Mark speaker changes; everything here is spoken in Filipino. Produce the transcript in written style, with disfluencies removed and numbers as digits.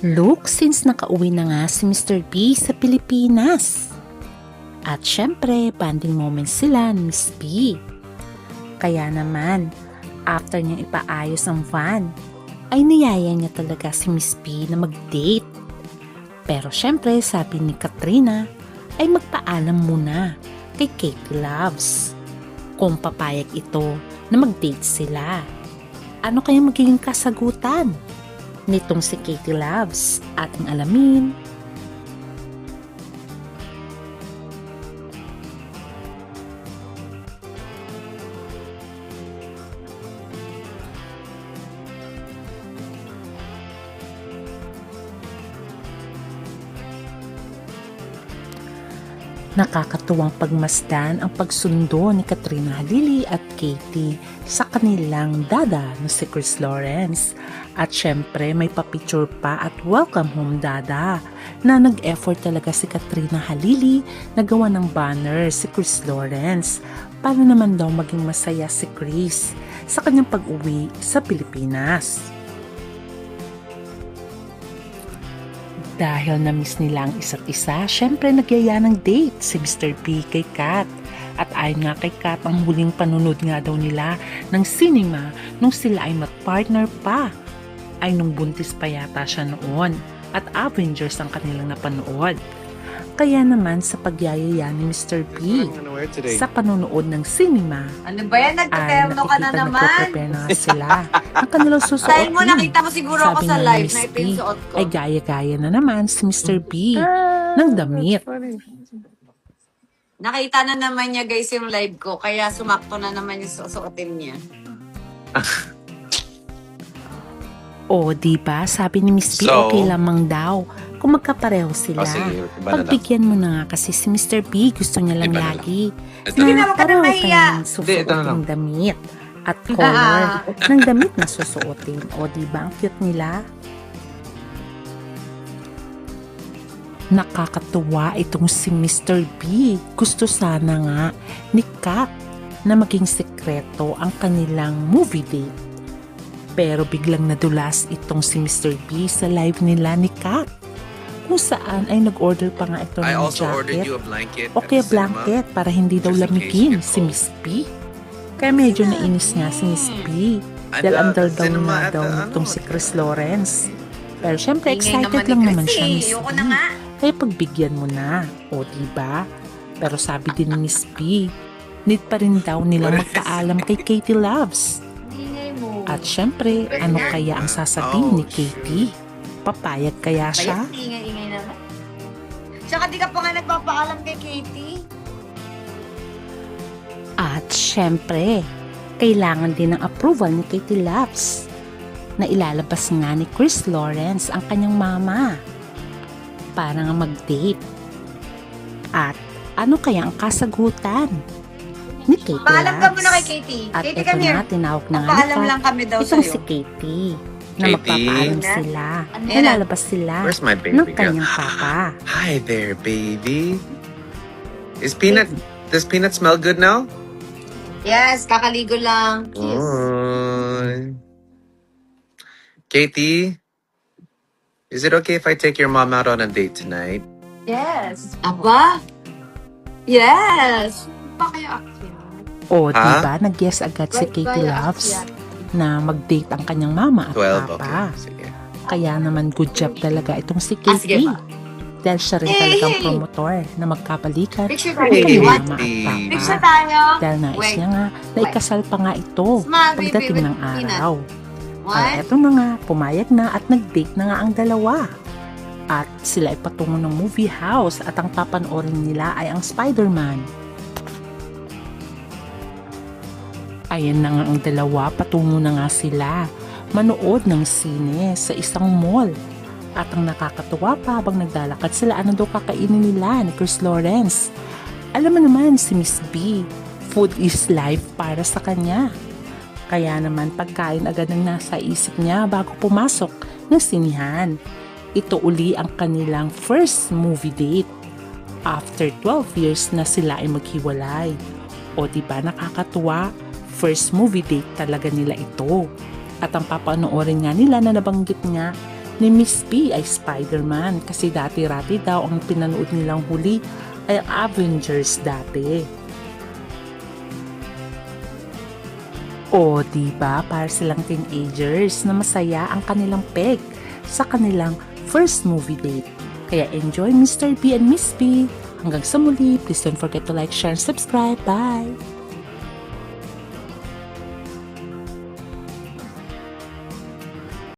Speaker 1: Look, since nakauwi na nga si Mr. B sa Pilipinas. At syempre, bonding moments sila ni Miss B. Kaya naman, after niyang ipaayos ang van, ay niyaya niya talaga si Miss B na mag-date. Pero syempre, sabi ni Katrina, ay magpaalam muna kay Katie Loves kung papayag ito na mag-date sila. Ano kaya magiging kasagutan nitong si Katie Loves? Ating alamin. Nakakatuwang pagmasdan ang pagsundo ni Katrina Halili at Katie sa kanilang dada na si Chris Lawrence. At syempre may papicture pa at welcome home dada na nag-effort talaga si Katrina Halili na gawa ng banner si Chris Lawrence para naman daw maging masaya si Chris sa kanyang pag-uwi sa Pilipinas. Dahil na-miss nila ang isa't isa, syempre nagyaya ng date si Mr. B kay Kat. At ayon nga kay Kat, ang huling panunod nga daw nila ng cinema nung sila ay mag-partner pa ay nung buntis pa yata siya noon at Avengers ang kanilang napanood. Kaya naman sa pagyayaya ni Mr. B sa panonood ng cinema,
Speaker 2: Ano ba yan? Nagtaterno ka na naman.
Speaker 1: nagpe-prepare na nga sila ang kanilang susuotin.
Speaker 2: Dahil mo nakita mo siguro ako
Speaker 1: Sabi
Speaker 2: sa
Speaker 1: nga
Speaker 2: live
Speaker 1: ni
Speaker 2: na
Speaker 1: Miss
Speaker 2: ito
Speaker 1: B,
Speaker 2: yung suot ko.
Speaker 1: ay gaya-gaya na naman si Mr. B ng damit.
Speaker 2: Nakita na naman niya guys yung live ko, kaya sumakto na naman yung susuotin niya.
Speaker 1: O, diba? Sabi ni Miss B,
Speaker 3: So,
Speaker 1: okay lamang daw kung magkapareho sila.
Speaker 3: sige, iba na lang.
Speaker 1: Pagbigyan mo na nga kasi si Mr. B gusto niya lang
Speaker 3: Iba na
Speaker 1: lagi
Speaker 3: Ito
Speaker 2: Hindi
Speaker 3: na.
Speaker 2: na ka na
Speaker 1: pareho
Speaker 2: mahiya.
Speaker 1: kayong
Speaker 3: Hindi,
Speaker 1: susuot
Speaker 3: ito na lang.
Speaker 1: ng damit at color ng damit na susuotin. O, diba? Ang cute nila. Nakakatuwa itong si Mr. B. Gusto sana nga ni Kat na maging sekreto ang kanilang movie date. Pero biglang nadulas itong si Mr. B sa live nila ni Kat. Kung saan ay nag-order pa nga ito
Speaker 3: I
Speaker 1: ng
Speaker 3: also ordered
Speaker 1: jacket
Speaker 3: you a blanket.
Speaker 1: o kaya blanket para hindi daw
Speaker 3: Just in case
Speaker 1: lamigin
Speaker 3: you get
Speaker 1: si
Speaker 3: cold.
Speaker 1: Miss B. Kaya medyo nainis nga si Miss B. Dahil under daw nga daw nitong si Chris Lawrence. Pero syempre excited lang naman siya, Miss
Speaker 2: Ayoko
Speaker 1: B.
Speaker 2: na nga.
Speaker 1: Kaya pagbigyan mo na. O diba? Pero sabi din ni Miss B, need pa rin daw nilang magpaalam kay Katie Loves.
Speaker 2: Ingay mo.
Speaker 1: At syempre, ano kaya ang sasabihin ni Katie? Papayag kaya siya?
Speaker 2: Bayat, ingay-ingay naman. Tsaka di ka pa nga nagpapaalam kay Katie.
Speaker 1: At syempre, kailangan din ng approval ni Katie Loves na ilalabas nga ni Chris Lawrence ang kanyang mama para nga mag-date. At ano kaya ang kasagutan ni Katie
Speaker 2: Paalam ka
Speaker 1: Loves?
Speaker 2: muna kay Katie.
Speaker 1: At
Speaker 2: Katie,
Speaker 1: ito
Speaker 2: come here.
Speaker 1: na, tinawag na nga ni
Speaker 2: Paalam
Speaker 1: Kat
Speaker 2: lang kami daw
Speaker 1: itong
Speaker 2: sa'yo.
Speaker 1: si Katie na
Speaker 3: Katie?
Speaker 1: magpapaalam
Speaker 2: Ano?
Speaker 1: sila.
Speaker 2: Ano?
Speaker 1: Nalalabas sila
Speaker 3: Where's my
Speaker 1: ng
Speaker 3: baby girl?
Speaker 1: kanyang papa.
Speaker 3: Hi there, baby. Does Peanut smell good now?
Speaker 2: Yes, kakaligo lang. Kiss.
Speaker 3: Oh. Katie, is it okay if I take your mom out on a date tonight?
Speaker 2: Yes. Aba? Yes. Pa kaya akyat?
Speaker 1: O,
Speaker 3: Ha?
Speaker 1: diba? Nag-yes agad si Katie Loves na mag-date ang kanyang mama at
Speaker 3: 12,
Speaker 1: papa.
Speaker 3: okay. Sige.
Speaker 1: Kaya naman good job talaga itong si
Speaker 2: sige
Speaker 1: Katie.
Speaker 2: pa.
Speaker 1: Dahil siya rin talagang promotor na magkabalikan
Speaker 2: Picture
Speaker 1: ang
Speaker 2: tayo.
Speaker 1: kanyang
Speaker 2: What?
Speaker 1: mama at
Speaker 2: Picture
Speaker 1: papa.
Speaker 2: tayo.
Speaker 1: Dahil nais
Speaker 2: Wait.
Speaker 1: niya nga na ikasal pa nga ito
Speaker 2: Smile, baby,
Speaker 1: pagdating
Speaker 2: with
Speaker 1: ng
Speaker 2: peanut.
Speaker 1: araw. Kaya
Speaker 2: One.
Speaker 1: eto na nga, pumayag na at nag-date na nga ang dalawa. At sila ay patungo ng movie house at ang papanoorin nila ay ang Spider-Man. Ayan na nga ang dalawa, patungo na nga sila manood ng sine sa isang mall. At ang nakakatuwa pa habang naglalakad sila, ano daw kakainin nila ni Chris Lawrence. Alam mo naman si Miss B, food is life para sa kanya. Kaya naman pagkain agad ang nasa isip niya bago pumasok ng sinihan. Ito uli ang kanilang first movie date. After 12 years na sila ay maghiwalay. O diba nakakatuwa? First movie date talaga nila ito. At ang papanoorin nga nila na nabanggit nga ni Miss P ay Spider-Man kasi dati-rati daw ang pinanood nilang huli ay Avengers dati. O diba para silang teenagers na masaya ang kanilang peg sa kanilang first movie date. Kaya enjoy Mr. B and Miss P. Hanggang sa muli, please don't forget to like, share, and subscribe. Bye!